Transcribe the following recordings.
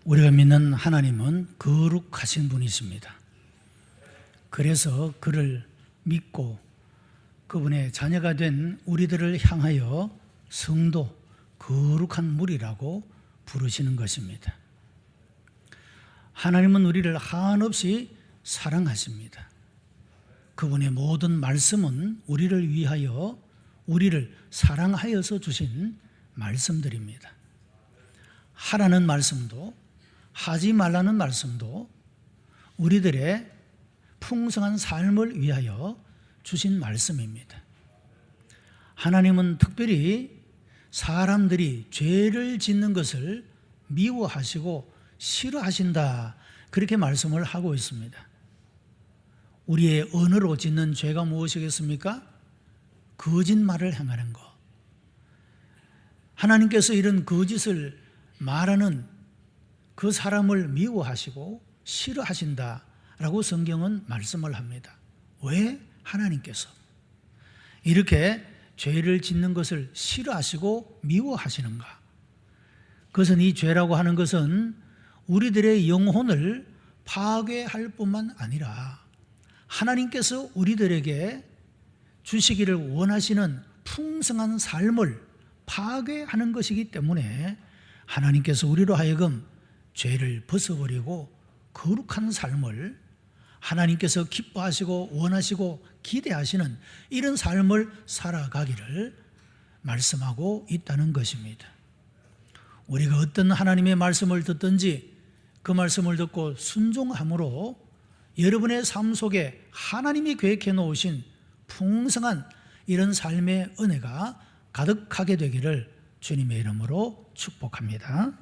우리가 믿는 하나님은 거룩하신 분이십니다. 그래서 그를 믿고 그분의 자녀가 된 우리들을 향하여 성도, 거룩한 무리라고 부르시는 것입니다. 하나님은 우리를 한없이 사랑하십니다. 그분의 모든 말씀은 우리를 위하여, 우리를 사랑하여서 주신 말씀들입니다. 하라는 말씀도 하지 말라는 말씀도 우리들의 풍성한 삶을 위하여 주신 말씀입니다. 하나님은 특별히 사람들이 죄를 짓는 것을 미워하시고 싫어하신다, 그렇게 말씀을 하고 있습니다. 우리의 언어로 짓는 죄가 무엇이겠습니까? 거짓말을 행하는 것. 하나님께서 이런 거짓을 말하는 그 사람을 미워하시고 싫어하신다라고 성경은 말씀을 합니다. 왜 하나님께서 이렇게 죄를 짓는 것을 싫어하시고 미워하시는가? 그것은 이 죄라고 하는 것은 우리들의 영혼을 파괴할 뿐만 아니라 하나님께서 우리들에게 주시기를 원하시는 풍성한 삶을 파괴하는 것이기 때문에 하나님께서 우리로 하여금 죄를 벗어버리고 거룩한 삶을, 하나님께서 기뻐하시고 원하시고 기대하시는 이런 삶을 살아가기를 말씀하고 있다는 것입니다. 우리가 어떤 하나님의 말씀을 듣든지 그 말씀을 듣고 순종함으로 여러분의 삶 속에 하나님이 계획해 놓으신 풍성한 이런 삶의 은혜가 가득하게 되기를 주님의 이름으로 축복합니다.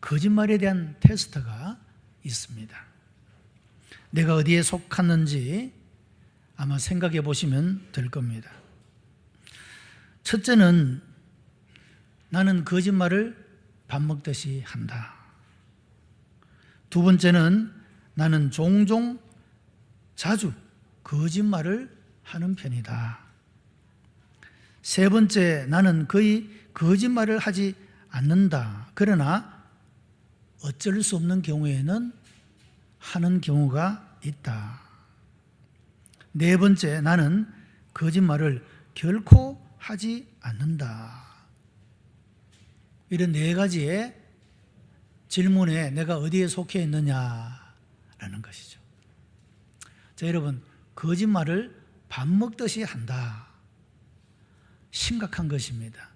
거짓말에 대한 테스트가 있습니다. 내가 어디에 속하는지 아마 생각해 보시면 될 겁니다. 첫째는 나는 거짓말을 밥 먹듯이 한다. 두 번째는 나는 종종 자주 거짓말을 하는 편이다. 세 번째, 나는 거의 거짓말을 하지 않는다. 그러나 어쩔 수 없는 경우에는 하는 경우가 있다. 네 번째, 나는 거짓말을 결코 하지 않는다. 이런 네 가지의 질문에 내가 어디에 속해 있느냐라는 것이죠. 자, 여러분, 거짓말을 밥 먹듯이 한다. 심각한 것입니다.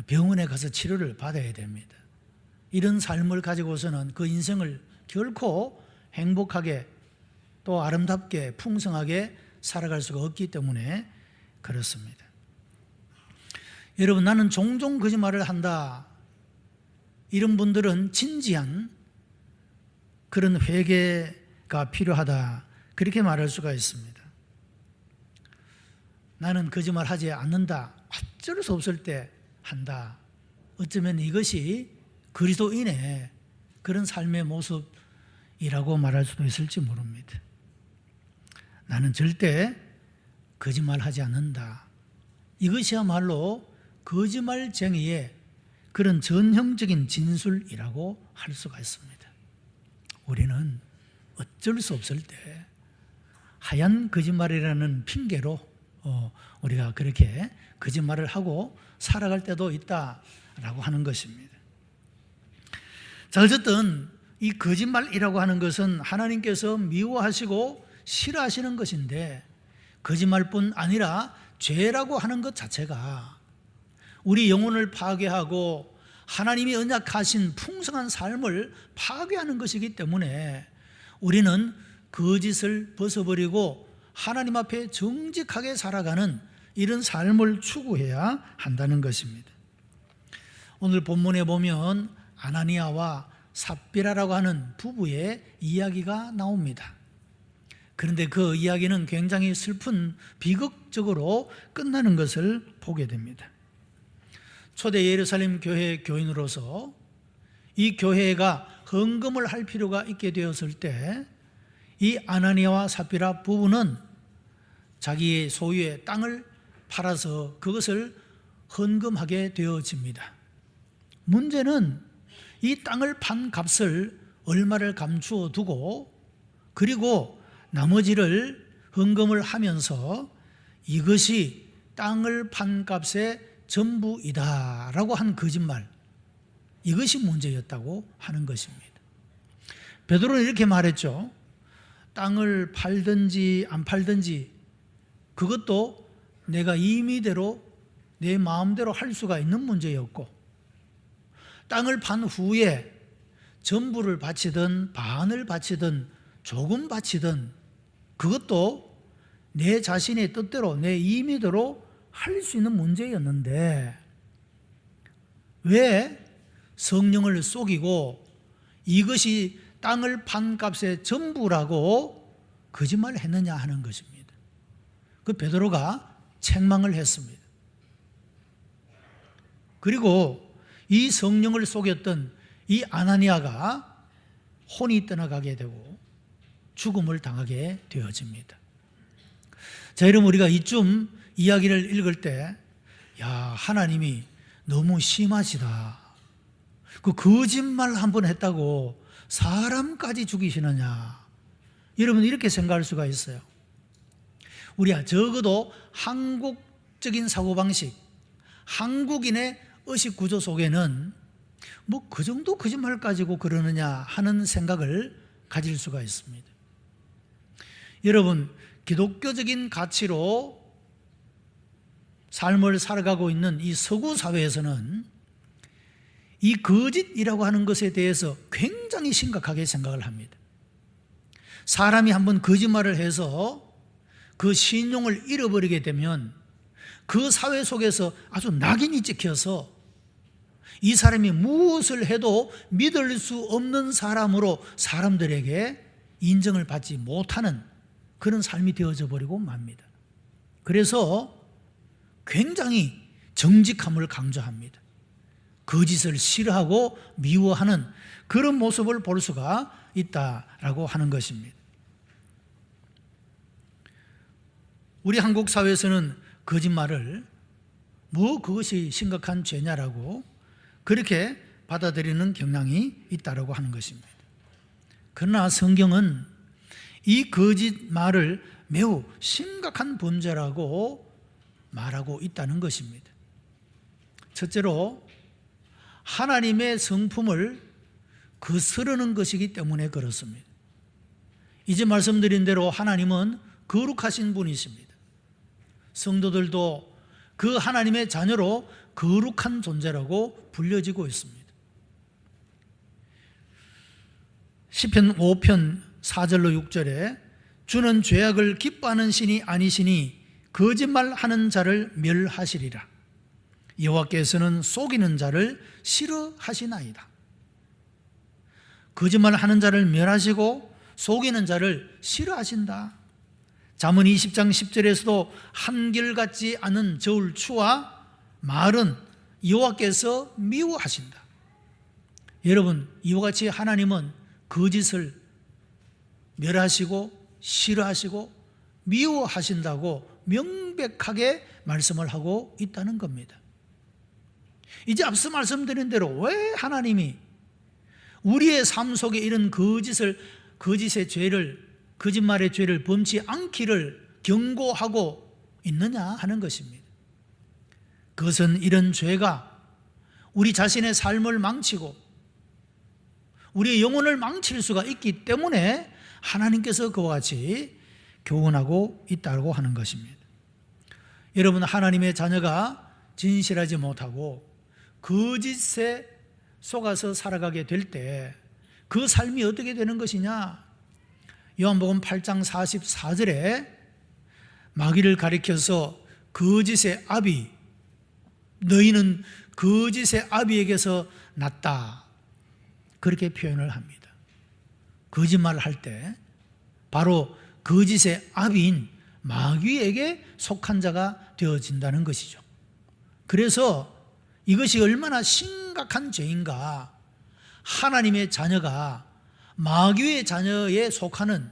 병원에 가서 치료를 받아야 됩니다. 이런 삶을 가지고서는 그 인생을 결코 행복하게 또 아름답게 풍성하게 살아갈 수가 없기 때문에 그렇습니다. 여러분, 나는 종종 거짓말을 한다. 이런 분들은 진지한 그런 회개가 필요하다, 그렇게 말할 수가 있습니다. 나는 거짓말 하지 않는다. 어쩔 수 없을 때 한다. 어쩌면 이것이 그리스도인의 그런 삶의 모습이라고 말할 수도 있을지 모릅니다. 나는 절대 거짓말하지 않는다. 이것이야말로 거짓말쟁이의 그런 전형적인 진술이라고 할 수가 있습니다. 우리는 어쩔 수 없을 때 하얀 거짓말이라는 핑계로 우리가 그렇게 거짓말을 하고 살아갈 때도 있다라고 하는 것입니다. 자, 어쨌든 이 거짓말이라고 하는 것은 하나님께서 미워하시고 싫어하시는 것인데, 거짓말뿐 아니라 죄라고 하는 것 자체가 우리 영혼을 파괴하고 하나님이 언약하신 풍성한 삶을 파괴하는 것이기 때문에 우리는 거짓을 벗어버리고 하나님 앞에 정직하게 살아가는 이런 삶을 추구해야 한다는 것입니다. 오늘 본문에 보면 아나니아와 삽비라라고 하는 부부의 이야기가 나옵니다. 그런데 그 이야기는 굉장히 슬픈 비극적으로 끝나는 것을 보게 됩니다. 초대 예루살렘 교회 교인으로서 이 교회가 헌금을 할 필요가 있게 되었을 때 이 아나니아와 삽비라 부부는 자기의 소유의 땅을 팔아서 그것을 헌금하게 되어집니다. 문제는 이 땅을 판 값을 얼마를 감추어 두고 그리고 나머지를 헌금을 하면서 이것이 땅을 판 값의 전부이다라고 한 거짓말, 이것이 문제였다고 하는 것입니다. 베드로는 이렇게 말했죠. 땅을 팔든지 안 팔든지 그것도 내가 임의대로 내 마음대로 할 수가 있는 문제였고, 땅을 판 후에 전부를 바치든 반을 바치든 조금 바치든 그것도 내 자신의 뜻대로 내 임의대로 할 수 있는 문제였는데 왜 성령을 속이고 이것이 땅을 판 값의 전부라고 거짓말을 했느냐 하는 것입니다. 그 베드로가 책망을 했습니다. 그리고 이 성령을 속였던 이 아나니아가 혼이 떠나가게 되고 죽음을 당하게 되어집니다. 자, 여러분, 우리가 이쯤 이야기를 읽을 때, 야, 하나님이 너무 심하시다. 그 거짓말 한 번 했다고 사람까지 죽이시느냐. 여러분, 이렇게 생각할 수가 있어요. 우리가 적어도 한국적인 사고방식, 한국인의 의식 구조 속에는 뭐 그 정도 거짓말 가지고 그러느냐 하는 생각을 가질 수가 있습니다. 여러분, 기독교적인 가치로 삶을 살아가고 있는 이 서구 사회에서는 이 거짓이라고 하는 것에 대해서 굉장히 심각하게 생각을 합니다. 사람이 한번 거짓말을 해서 그 신용을 잃어버리게 되면 그 사회 속에서 아주 낙인이 찍혀서 이 사람이 무엇을 해도 믿을 수 없는 사람으로 사람들에게 인정을 받지 못하는 그런 삶이 되어져 버리고 맙니다. 그래서 굉장히 정직함을 강조합니다. 거짓을 싫어하고 미워하는 그런 모습을 볼 수가 있다라고 하는 것입니다. 우리 한국 사회에서는 거짓말을 뭐 그것이 심각한 죄냐라고 그렇게 받아들이는 경향이 있다라고 하는 것입니다. 그러나 성경은 이 거짓말을 매우 심각한 범죄라고 말하고 있다는 것입니다. 첫째로 하나님의 성품을 거스르는 것이기 때문에 그렇습니다. 이제 말씀드린 대로 하나님은 거룩하신 분이십니다. 성도들도 그 하나님의 자녀로 거룩한 존재라고 불려지고 있습니다. 시편 5편 4절로 6절에 주는 죄악을 기뻐하는 신이 아니시니 거짓말하는 자를 멸하시리라. 여호와께서는 속이는 자를 싫어하시나이다. 거짓말하는 자를 멸하시고 속이는 자를 싫어하신다. 잠언 20장 10절에서도 한결같지 않은 저울 추와 말은 여호와께서 미워하신다. 여러분, 이와 같이 하나님은 거짓을 멸하시고 싫어하시고 미워하신다고 명백하게 말씀을 하고 있다는 겁니다. 이제 앞서 말씀드린 대로 왜 하나님이 우리의 삶 속에 이런 거짓의 죄를, 거짓말의 죄를 범치 않기를 경고하고 있느냐 하는 것입니다. 그것은 이런 죄가 우리 자신의 삶을 망치고 우리의 영혼을 망칠 수가 있기 때문에 하나님께서 그와 같이 교훈하고 있다고 하는 것입니다. 여러분, 하나님의 자녀가 진실하지 못하고 거짓에 속아서 살아가게 될 때 그 삶이 어떻게 되는 것이냐? 요한복음 8장 44절에 마귀를 가리켜서 거짓의 아비, 너희는 거짓의 아비에게서 났다, 그렇게 표현을 합니다. 거짓말을 할 때 바로 거짓의 아비인 마귀에게 속한 자가 되어진다는 것이죠. 그래서 이것이 얼마나 심각한 죄인가, 하나님의 자녀가 마귀의 자녀에 속하는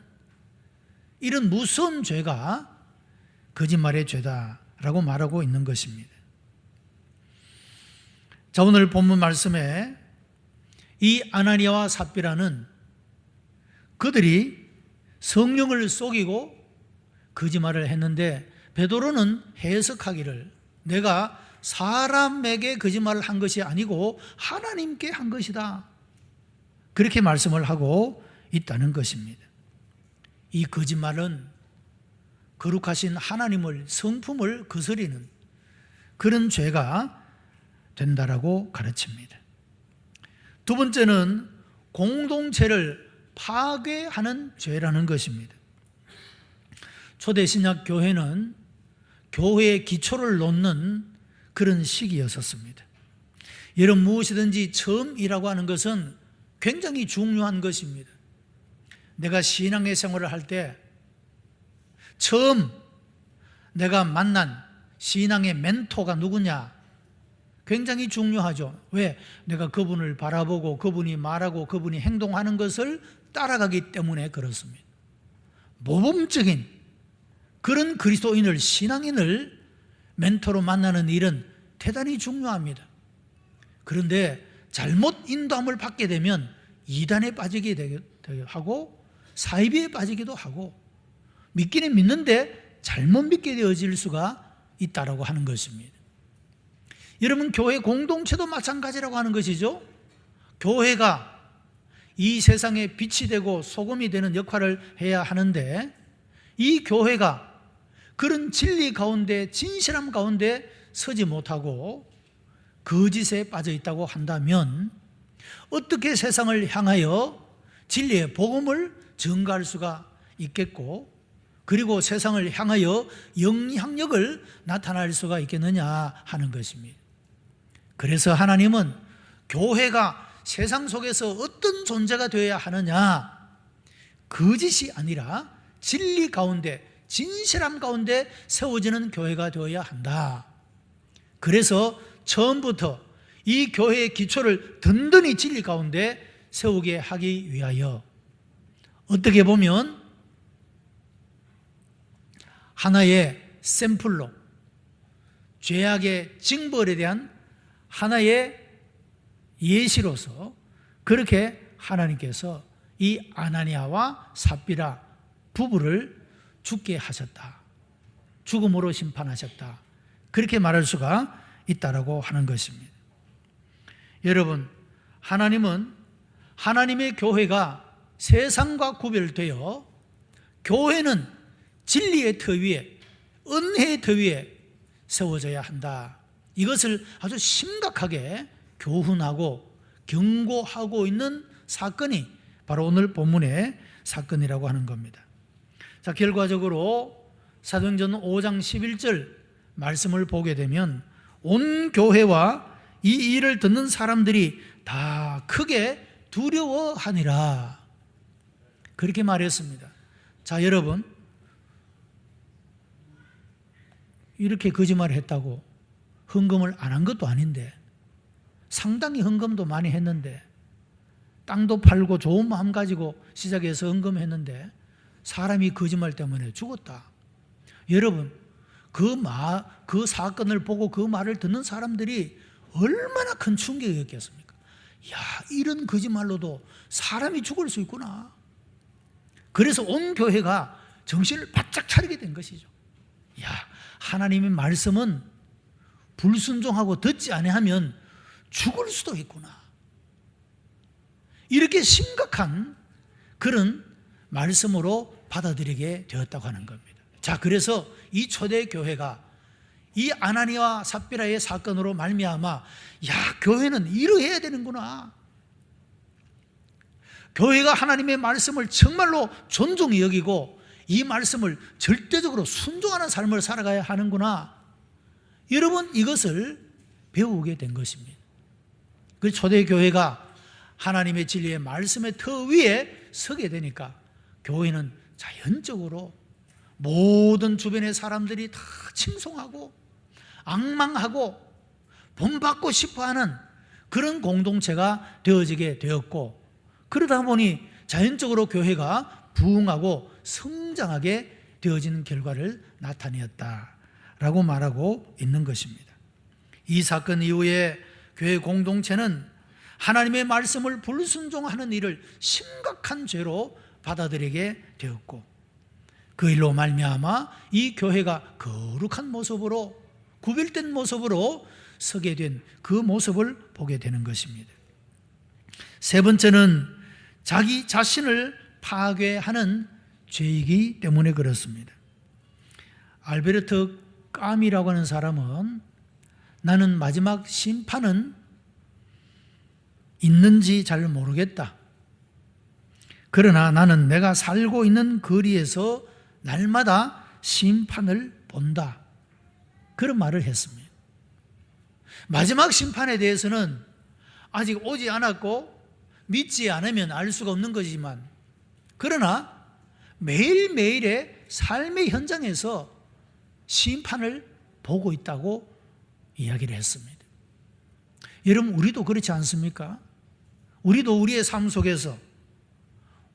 이런 무서운 죄가 거짓말의 죄다라고 말하고 있는 것입니다. 자, 오늘 본문 말씀에 이 아나니아와 삽비라는 그들이 성령을 속이고 거짓말을 했는데, 베드로는 해석하기를 내가 사람에게 거짓말을 한 것이 아니고 하나님께 한 것이다, 그렇게 말씀을 하고 있다는 것입니다. 이 거짓말은 거룩하신 하나님을, 성품을 거스리는 그런 죄가 된다라고 가르칩니다. 두 번째는 공동체를 파괴하는 죄라는 것입니다. 초대 신약 교회는 교회의 기초를 놓는 그런 시기였었습니다. 여러분, 무엇이든지 처음이라고 하는 것은 굉장히 중요한 것입니다. 내가 신앙의 생활을 할 때 처음 내가 만난 신앙의 멘토가 누구냐, 굉장히 중요하죠. 왜? 내가 그분을 바라보고 그분이 말하고 그분이 행동하는 것을 따라가기 때문에 그렇습니다. 모범적인 그런 그리스도인을, 신앙인을 멘토로 만나는 일은 대단히 중요합니다. 그런데 잘못 인도함을 받게 되면 이단에 빠지게 되기도 하고 사이비에 빠지기도 하고, 믿기는 믿는데 잘못 믿게 되어질 수가 있다라고 하는 것입니다. 여러분, 교회 공동체도 마찬가지라고 하는 것이죠. 교회가 이 세상에 빛이 되고 소금이 되는 역할을 해야 하는데, 이 교회가 그런 진리 가운데, 진실함 가운데 서지 못하고 거짓에 빠져 있다고 한다면 어떻게 세상을 향하여 진리의 복음을 전가할 수가 있겠고, 그리고 세상을 향하여 영향력을 나타낼 수가 있겠느냐 하는 것입니다. 그래서 하나님은 교회가 세상 속에서 어떤 존재가 되어야 하느냐, 거짓이 아니라 진리 가운데, 진실함 가운데 세워지는 교회가 되어야 한다. 그래서 처음부터 이 교회의 기초를 든든히 진리 가운데 세우게 하기 위하여, 어떻게 보면 하나의 샘플로, 죄악의 징벌에 대한 하나의 예시로서 그렇게 하나님께서 이 아나니아와 삽비라 부부를 죽게 하셨다, 죽음으로 심판하셨다, 그렇게 말할 수가 있다라고 하는 것입니다. 여러분, 하나님은 하나님의 교회가 세상과 구별되어 교회는 진리의 터 위에, 은혜의 터 위에 세워져야 한다, 이것을 아주 심각하게 교훈하고 경고하고 있는 사건이 바로 오늘 본문의 사건이라고 하는 겁니다. 자, 결과적으로 사도행전 5장 11절 말씀을 보게 되면 온 교회와 이 일을 듣는 사람들이 다 크게 두려워하니라, 그렇게 말했습니다. 자, 여러분, 이렇게 거짓말을 했다고 헌금을 안 한 것도 아닌데, 상당히 헌금도 많이 했는데, 땅도 팔고 좋은 마음 가지고 시작해서 헌금했는데 사람이 거짓말 때문에 죽었다. 여러분, 그 사건을 보고 그 말을 듣는 사람들이 얼마나 큰 충격이었겠습니까? 야, 이런 거짓말로도 사람이 죽을 수 있구나. 그래서 온 교회가 정신을 바짝 차리게 된 것이죠. 야, 하나님의 말씀은 불순종하고 듣지 아니하면 죽을 수도 있구나. 이렇게 심각한 그런 말씀으로 받아들이게 되었다고 하는 겁니다. 자, 그래서 이 초대 교회가 이 아나니아와 삽비라의 사건으로 말미암아, 야, 교회는 이러해야 되는구나, 교회가 하나님의 말씀을 정말로 존중히 여기고 이 말씀을 절대적으로 순종하는 삶을 살아가야 하는구나, 여러분, 이것을 배우게 된 것입니다. 그 초대 교회가 하나님의 진리의 말씀의 터 위에 서게 되니까 교회는 자연적으로 모든 주변의 사람들이 다 칭송하고 앙망하고 본받고 싶어하는 그런 공동체가 되어지게 되었고, 그러다 보니 자연적으로 교회가 부흥하고 성장하게 되어지는 결과를 나타내었다라고 말하고 있는 것입니다. 이 사건 이후에 교회 공동체는 하나님의 말씀을 불순종하는 일을 심각한 죄로 받아들이게 되었고, 그 일로 말미암아 이 교회가 거룩한 모습으로, 구별된 모습으로 서게 된 그 모습을 보게 되는 것입니다. 세 번째는 자기 자신을 파괴하는 죄이기 때문에 그렇습니다. 알베르트 까미라고 하는 사람은 나는 마지막 심판은 있는지 잘 모르겠다. 그러나 나는 내가 살고 있는 거리에서 날마다 심판을 본다. 그런 말을 했습니다. 마지막 심판에 대해서는 아직 오지 않았고 믿지 않으면 알 수가 없는 거지만, 그러나 매일매일의 삶의 현장에서 심판을 보고 있다고 이야기를 했습니다. 여러분, 우리도 그렇지 않습니까? 우리도 우리의 삶 속에서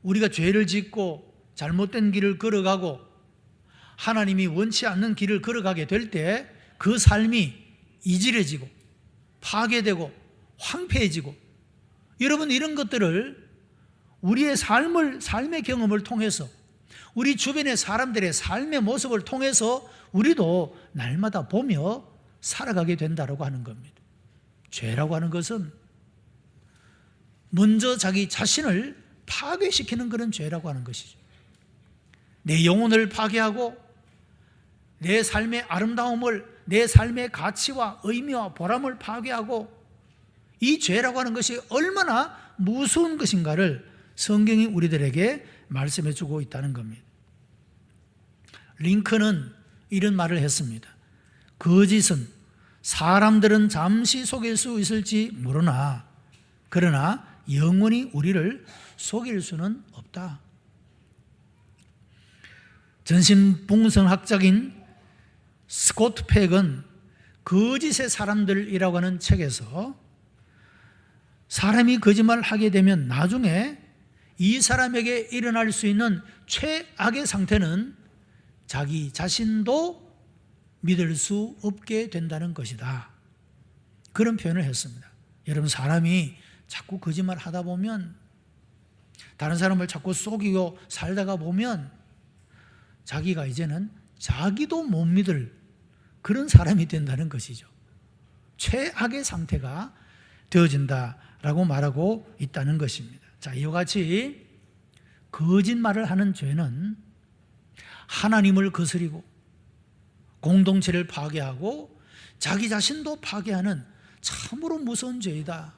우리가 죄를 짓고 잘못된 길을 걸어가고 하나님이 원치 않는 길을 걸어가게 될 때 그 삶이 이질해지고 파괴되고 황폐해지고, 여러분, 이런 것들을 우리의 삶의 경험을 통해서, 우리 주변의 사람들의 삶의 모습을 통해서 우리도 날마다 보며 살아가게 된다고 하는 겁니다. 죄라고 하는 것은 먼저 자기 자신을 파괴시키는 그런 죄라고 하는 것이죠. 내 영혼을 파괴하고 내 삶의 아름다움을, 내 삶의 가치와 의미와 보람을 파괴하고, 이 죄라고 하는 것이 얼마나 무서운 것인가를 성경이 우리들에게 말씀해 주고 있다는 겁니다. 링컨은 이런 말을 했습니다. 거짓은 사람들은 잠시 속일 수 있을지 모르나 그러나 영원히 우리를 속일 수는 없다. 전신봉성학자인 스코트 팩은 거짓의 사람들이라고 하는 책에서 사람이 거짓말을 하게 되면 나중에 이 사람에게 일어날 수 있는 최악의 상태는 자기 자신도 믿을 수 없게 된다는 것이다. 그런 표현을 했습니다. 여러분, 사람이 자꾸 거짓말 하다 보면, 다른 사람을 자꾸 속이고 살다가 보면 자기가 이제는 자기도 못 믿을 그런 사람이 된다는 것이죠. 최악의 상태가 되어진다라고 말하고 있다는 것입니다. 자, 이와 같이 거짓말을 하는 죄는 하나님을 거스리고 공동체를 파괴하고 자기 자신도 파괴하는 참으로 무서운 죄이다.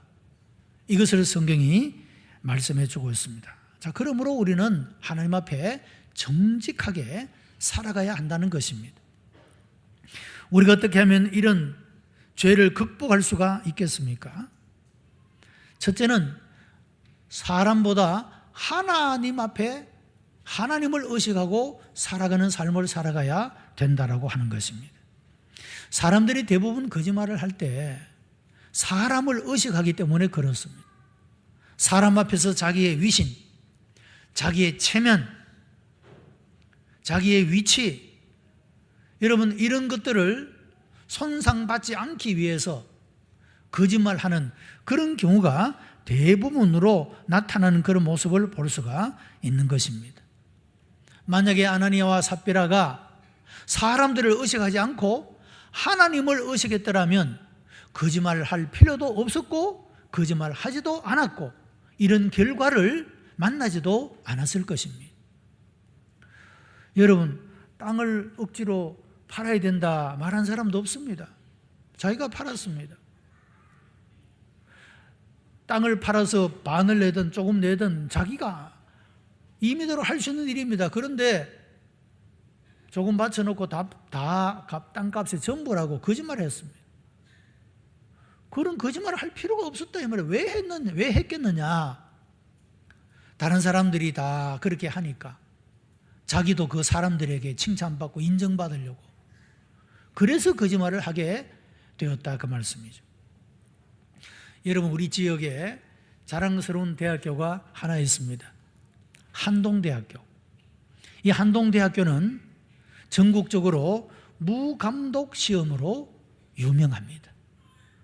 이것을 성경이 말씀해 주고 있습니다. 자, 그러므로 우리는 하나님 앞에 정직하게 살아가야 한다는 것입니다. 우리가 어떻게 하면 이런 죄를 극복할 수가 있겠습니까? 첫째는 사람보다 하나님 앞에 하나님을 의식하고 살아가는 삶을 살아가야 된다라고 하는 것입니다. 사람들이 대부분 거짓말을 할 때 사람을 의식하기 때문에 그렇습니다. 사람 앞에서 자기의 위신, 자기의 체면, 자기의 위치, 여러분, 이런 것들을 손상받지 않기 위해서 거짓말하는 그런 경우가 대부분으로 나타나는 그런 모습을 볼 수가 있는 것입니다. 만약에 아나니아와 삽비라가 사람들을 의식하지 않고 하나님을 의식했더라면 거짓말을 할 필요도 없었고 거짓말하지도 않았고 이런 결과를 만나지도 않았을 것입니다. 여러분, 땅을 억지로 팔아야 된다 말한 사람도 없습니다. 자기가 팔았습니다. 땅을 팔아서 반을 내든 조금 내든 자기가 임의대로 할 수 있는 일입니다. 그런데 조금 받쳐놓고 다 땅값의 전부라고 거짓말을 했습니다. 그런 거짓말을 할 필요가 없었다 이 말이에요. 왜 했겠느냐? 다른 사람들이 다 그렇게 하니까 자기도 그 사람들에게 칭찬받고 인정받으려고, 그래서 거짓말을 하게 되었다 그 말씀이죠. 여러분, 우리 지역에 자랑스러운 대학교가 하나 있습니다. 한동대학교. 이 한동대학교는 전국적으로 무감독 시험으로 유명합니다.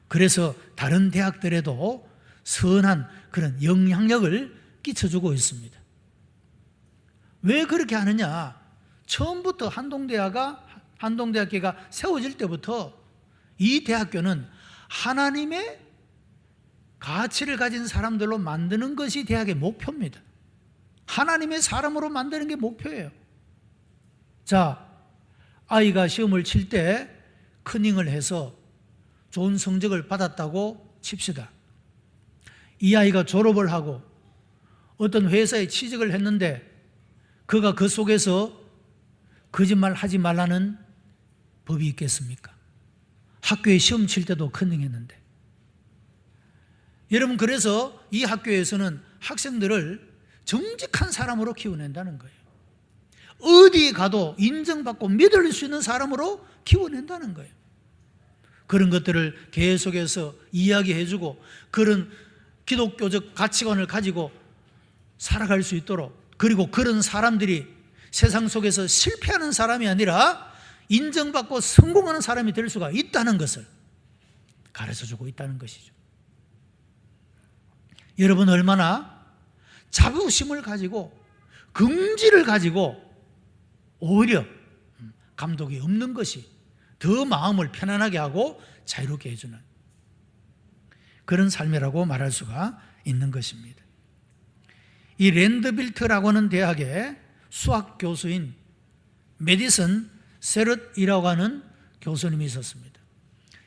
그래서 다른 대학들에도 선한 그런 영향력을 끼쳐주고 있습니다. 왜 그렇게 하느냐? 처음부터 한동대학교가 세워질 때부터 이 대학교는 하나님의 가치를 가진 사람들로 만드는 것이 대학의 목표입니다. 하나님의 사람으로 만드는 게 목표예요. 자, 아이가 시험을 칠 때 커닝을 해서 좋은 성적을 받았다고 칩시다. 이 아이가 졸업을 하고 어떤 회사에 취직을 했는데 그가 그 속에서 거짓말 하지 말라는 법이 있겠습니까? 학교에 시험 칠 때도 커닝했는데. 여러분, 그래서 이 학교에서는 학생들을 정직한 사람으로 키워낸다는 거예요. 어디에 가도 인정받고 믿을 수 있는 사람으로 키워낸다는 거예요. 그런 것들을 계속해서 이야기해주고 그런 기독교적 가치관을 가지고 살아갈 수 있도록, 그리고 그런 사람들이 세상 속에서 실패하는 사람이 아니라 인정받고 성공하는 사람이 될 수가 있다는 것을 가르쳐주고 있다는 것이죠. 여러분, 얼마나 자부심을 가지고 긍지를 가지고 오히려 감독이 없는 것이 더 마음을 편안하게 하고 자유롭게 해주는 그런 삶이라고 말할 수가 있는 것입니다. 이 랜드빌트라고 하는 대학의 수학 교수인 메디슨 세럿이라고 하는 교수님이 있었습니다.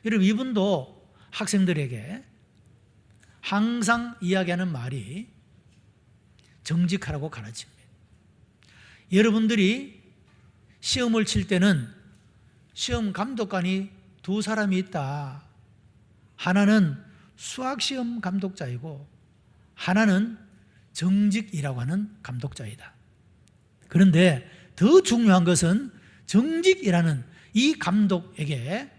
여러분, 이분도 학생들에게 항상 이야기하는 말이 정직하라고 가르칩니다. 여러분들이 시험을 칠 때는 시험 감독관이 두 사람이 있다. 하나는 수학시험 감독자이고 하나는 정직이라고 하는 감독자이다. 그런데 더 중요한 것은 정직이라는 이 감독에게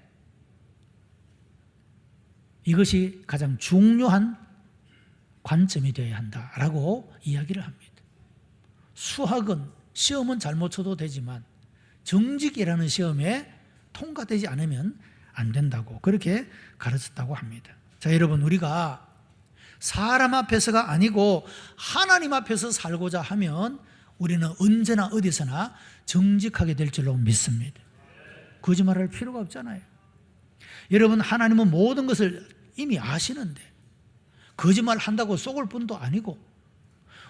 이것이 가장 중요한 관점이 되어야 한다라고 이야기를 합니다. 수학은 시험은 잘못 쳐도 되지만 정직이라는 시험에 통과되지 않으면 안 된다고 그렇게 가르쳤다고 합니다. 자, 여러분, 우리가 사람 앞에서가 아니고 하나님 앞에서 살고자 하면 우리는 언제나 어디서나 정직하게 될 줄로 믿습니다. 거짓말할 필요가 없잖아요. 여러분, 하나님은 모든 것을 이미 아시는데 거짓말 한다고 속을 뿐도 아니고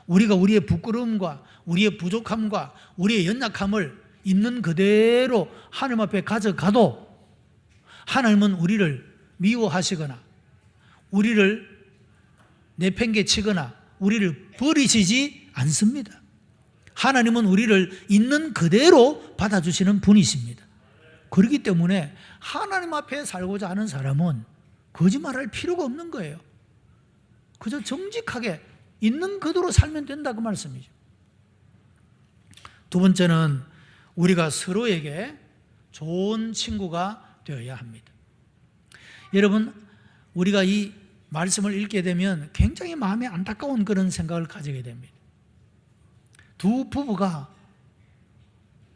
우리가 우리의 부끄러움과 우리의 부족함과 우리의 연약함을 있는 그대로 하나님 앞에 가져가도 하나님은 우리를 미워하시거나 우리를 내팽개치거나 우리를 버리시지 않습니다. 하나님은 우리를 있는 그대로 받아주시는 분이십니다. 그렇기 때문에 하나님 앞에 살고자 하는 사람은 거짓말할 필요가 없는 거예요. 그저 정직하게 있는 그대로 살면 된다, 그 말씀이죠. 두 번째는 우리가 서로에게 좋은 친구가 되어야 합니다. 여러분, 우리가 이 말씀을 읽게 되면 굉장히 마음에 안타까운 그런 생각을 가지게 됩니다. 두 부부가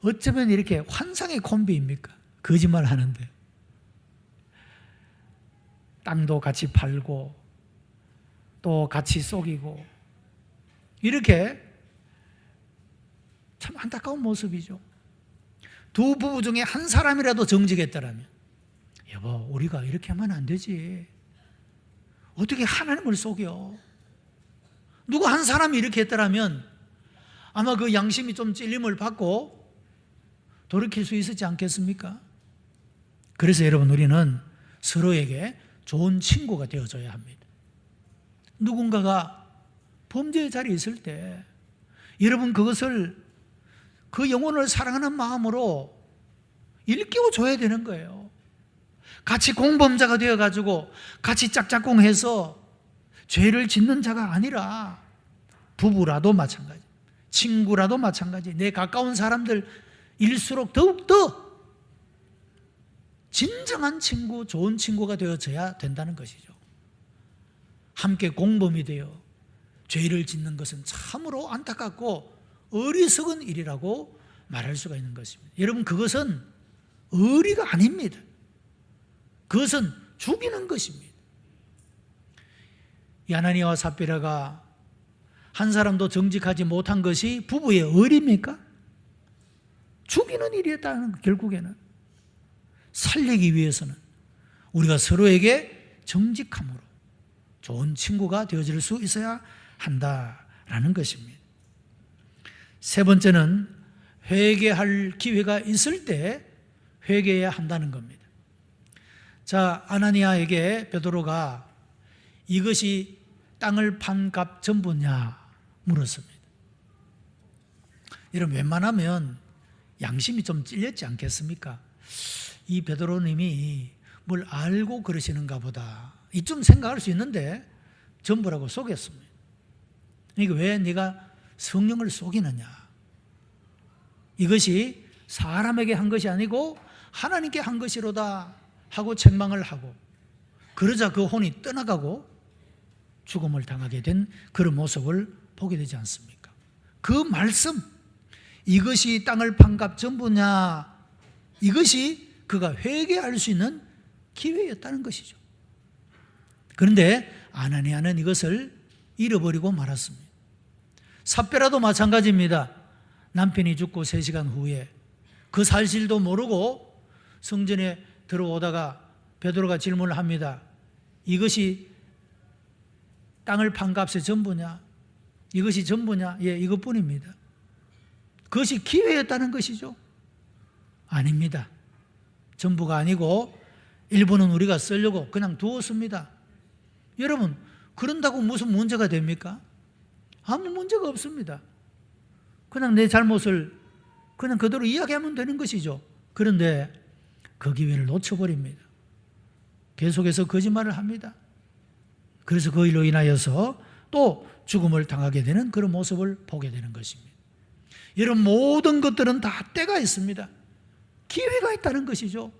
어쩌면 이렇게 환상의 콤비입니까? 거짓말 하는데 땅도 같이 팔고 또 같이 속이고 이렇게 참 안타까운 모습이죠. 두 부부 중에 한 사람이라도 정직했더라면, 여보, 우리가 이렇게 하면 안 되지. 어떻게 하나님을 속여? 누구 한 사람이 이렇게 했더라면 아마 그 양심이 좀 찔림을 받고 돌이킬 수 있었지 않겠습니까? 그래서 여러분, 우리는 서로에게 좋은 친구가 되어줘야 합니다. 누군가가 범죄의 자리에 있을 때 여러분, 그것을 그 영혼을 사랑하는 마음으로 일깨워줘야 되는 거예요. 같이 공범자가 되어가지고 같이 짝짝꿍해서 죄를 짓는 자가 아니라 부부라도 마찬가지, 친구라도 마찬가지, 내 가까운 사람들일수록 더욱더 진정한 친구, 좋은 친구가 되어져야 된다는 것이죠. 함께 공범이 되어 죄를 짓는 것은 참으로 안타깝고 어리석은 일이라고 말할 수가 있는 것입니다. 여러분, 그것은 의리가 아닙니다. 그것은 죽이는 것입니다. 이 아나니아와 삽비라가 한 사람도 정직하지 못한 것이 부부의 의리입니까? 죽이는 일이었다는 거, 결국에는. 살리기 위해서는 우리가 서로에게 정직함으로 좋은 친구가 되어질 수 있어야 한다라는 것입니다. 세 번째는 회개할 기회가 있을 때 회개해야 한다는 겁니다. 자, 아나니아에게 베드로가 이것이 땅을 판 값 전부냐 물었습니다. 여러분, 웬만하면 양심이 좀 찔렸지 않겠습니까? 이 베드로님이 뭘 알고 그러시는가 보다, 이쯤 생각할 수 있는데 전부라고 속였습니다. 그러니까 왜 네가 성령을 속이느냐? 이것이 사람에게 한 것이 아니고 하나님께 한 것이로다 하고 책망을 하고, 그러자 그 혼이 떠나가고 죽음을 당하게 된 그런 모습을 보게 되지 않습니까? 그 말씀, 이것이 땅을 판 값 전부냐, 이것이 그가 회개할 수 있는 기회였다는 것이죠. 그런데 아나니아는 이것을 잃어버리고 말았습니다. 삽비라도 마찬가지입니다. 남편이 죽고 3시간 후에 그 사실도 모르고 성전에 들어오다가 베드로가 질문을 합니다. 이것이 땅을 판 값의 전부냐? 이것이 전부냐? 예, 이것뿐입니다. 그것이 기회였다는 것이죠. 아닙니다. 전부가 아니고 일부는 우리가 쓰려고 그냥 두었습니다. 여러분, 그런다고 무슨 문제가 됩니까? 아무 문제가 없습니다. 그냥 내 잘못을 그냥 그대로 이야기하면 되는 것이죠. 그런데 그 기회를 놓쳐버립니다. 계속해서 거짓말을 합니다. 그래서 그 일로 인하여서 또 죽음을 당하게 되는 그런 모습을 보게 되는 것입니다. 이런 모든 것들은 다 때가 있습니다. 기회가 있다는 것이죠.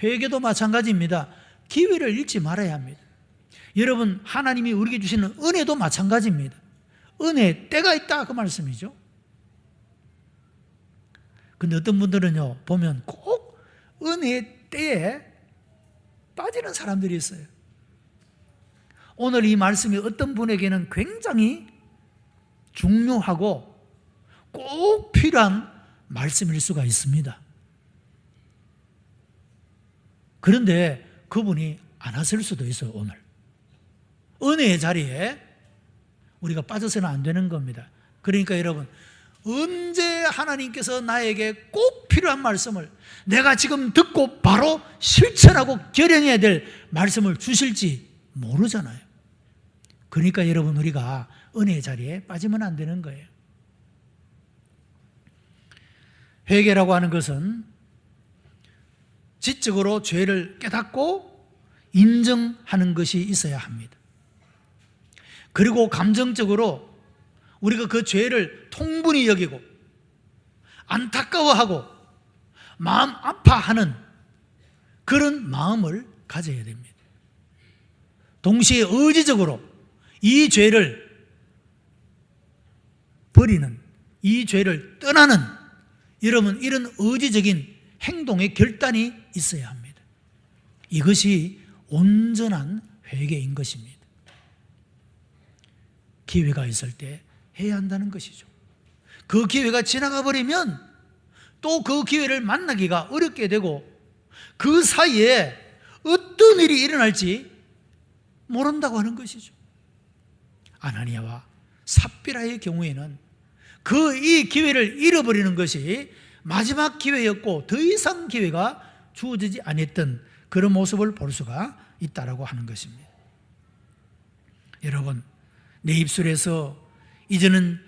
회개도 마찬가지입니다. 기회를 잃지 말아야 합니다. 여러분, 하나님이 우리에게 주시는 은혜도 마찬가지입니다. 은혜에 때가 있다, 그 말씀이죠. 근데 어떤 분들은요, 보면 꼭 은혜의 때에 빠지는 사람들이 있어요. 오늘 이 말씀이 어떤 분에게는 굉장히 중요하고 꼭 필요한 말씀일 수가 있습니다. 그런데 그분이 안 왔을 수도 있어요. 오늘 은혜의 자리에 우리가 빠져서는 안 되는 겁니다. 그러니까 여러분, 언제 하나님께서 나에게 꼭 필요한 말씀을 내가 지금 듣고 바로 실천하고 결행해야 될 말씀을 주실지 모르잖아요. 그러니까 여러분, 우리가 은혜의 자리에 빠지면 안 되는 거예요. 회개라고 하는 것은 지적으로 죄를 깨닫고 인정하는 것이 있어야 합니다. 그리고 감정적으로 우리가 그 죄를 통분히 여기고 안타까워하고 마음 아파하는 그런 마음을 가져야 됩니다. 동시에 의지적으로 이 죄를 버리는, 이 죄를 떠나는, 여러분, 이런 의지적인 행동의 결단이 있어야 합니다. 이것이 온전한 회개인 것입니다. 기회가 있을 때 해야 한다는 것이죠. 그 기회가 지나가 버리면 또 그 기회를 만나기가 어렵게 되고 그 사이에 어떤 일이 일어날지 모른다고 하는 것이죠. 아나니아와 삽비라의 경우에는 그 이 기회를 잃어버리는 것이 마지막 기회였고 더 이상 기회가 주어지지 않았던 그런 모습을 볼 수가 있다라고 하는 것입니다. 여러분, 내 입술에서 이제는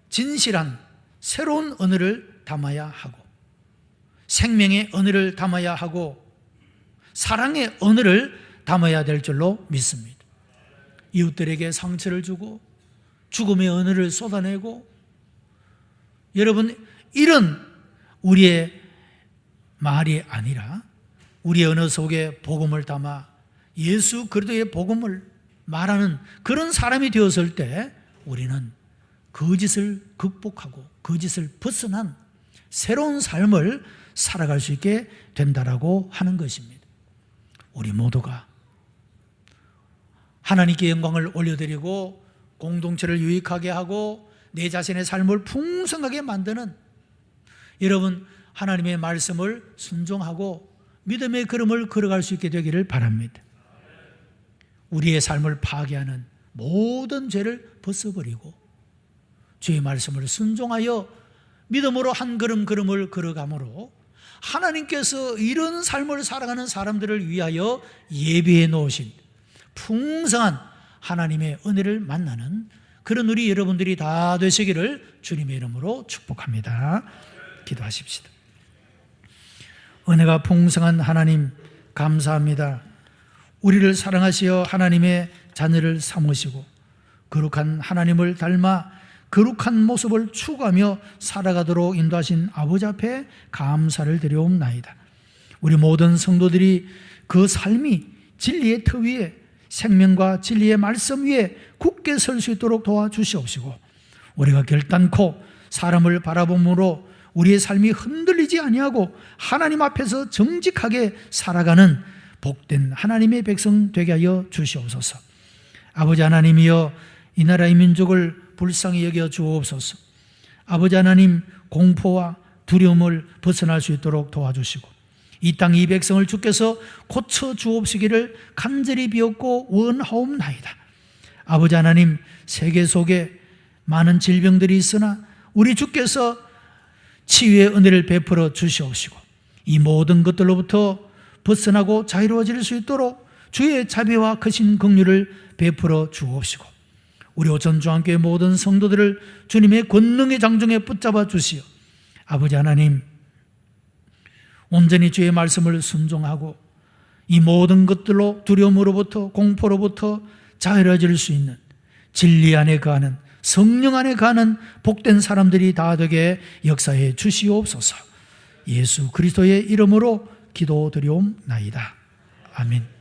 진실한 새로운 언어를 담아야 하고 생명의 언어를 담아야 하고 사랑의 언어를 담아야 될 줄로 믿습니다. 이웃들에게 상처를 주고 죽음의 언어를 쏟아내고, 여러분, 이런 우리의 말이 아니라 우리의 언어 속에 복음을 담아 예수 그리스도의 복음을 말하는 그런 사람이 되었을 때 우리는 거짓을 극복하고 거짓을 벗어난 새로운 삶을 살아갈 수 있게 된다라고 하는 것입니다. 우리 모두가 하나님께 영광을 올려드리고 공동체를 유익하게 하고 내 자신의 삶을 풍성하게 만드는 여러분 하나님의 말씀을 순종하고 믿음의 걸음을 걸어갈 수 있게 되기를 바랍니다. 우리의 삶을 파괴하는 모든 죄를 벗어버리고 주의 말씀을 순종하여 믿음으로 한 걸음을 걸어가므로 하나님께서 이런 삶을 살아가는 사람들을 위하여 예비해 놓으신 풍성한 하나님의 은혜를 만나는 그런 우리 여러분들이 다 되시기를 주님의 이름으로 축복합니다. 기도하십시다. 은혜가 풍성한 하나님 감사합니다. 우리를 사랑하시어 하나님의 자녀를 삼으시고 거룩한 하나님을 닮아 거룩한 모습을 추구하며 살아가도록 인도하신 아버지 앞에 감사를 드려옵나이다. 우리 모든 성도들이 그 삶이 진리의 터 위에 생명과 진리의 말씀 위에 굳게 설 수 있도록 도와주시옵시고 우리가 결단코 사람을 바라봄으로 우리의 삶이 흔들리지 아니하고 하나님 앞에서 정직하게 살아가는 복된 하나님의 백성 되게 하여 주시옵소서. 아버지 하나님이여 이 나라의 민족을 불쌍히 여겨 주옵소서. 아버지 하나님 공포와 두려움을 벗어날 수 있도록 도와주시고 이 땅 이 백성을 주께서 고쳐 주옵시기를 간절히 비옵고 원하옵나이다. 아버지 하나님 세계 속에 많은 질병들이 있으나 우리 주께서 치유의 은혜를 베풀어 주시옵시고 이 모든 것들로부터 벗어나고 자유로워질 수 있도록 주의 자비와 크신 긍휼을 베풀어 주옵시고 우리 오천중앙교회 모든 성도들을 주님의 권능의 장중에 붙잡아 주시어 아버지 하나님 온전히 주의 말씀을 순종하고 이 모든 것들로 두려움으로부터 공포로부터 자유로워질 수 있는 진리 안에 거하는 성령 안에 거하는 복된 사람들이 다 되게 역사해 주시옵소서. 예수 그리스도의 이름으로 기도드리옵나이다. 아멘.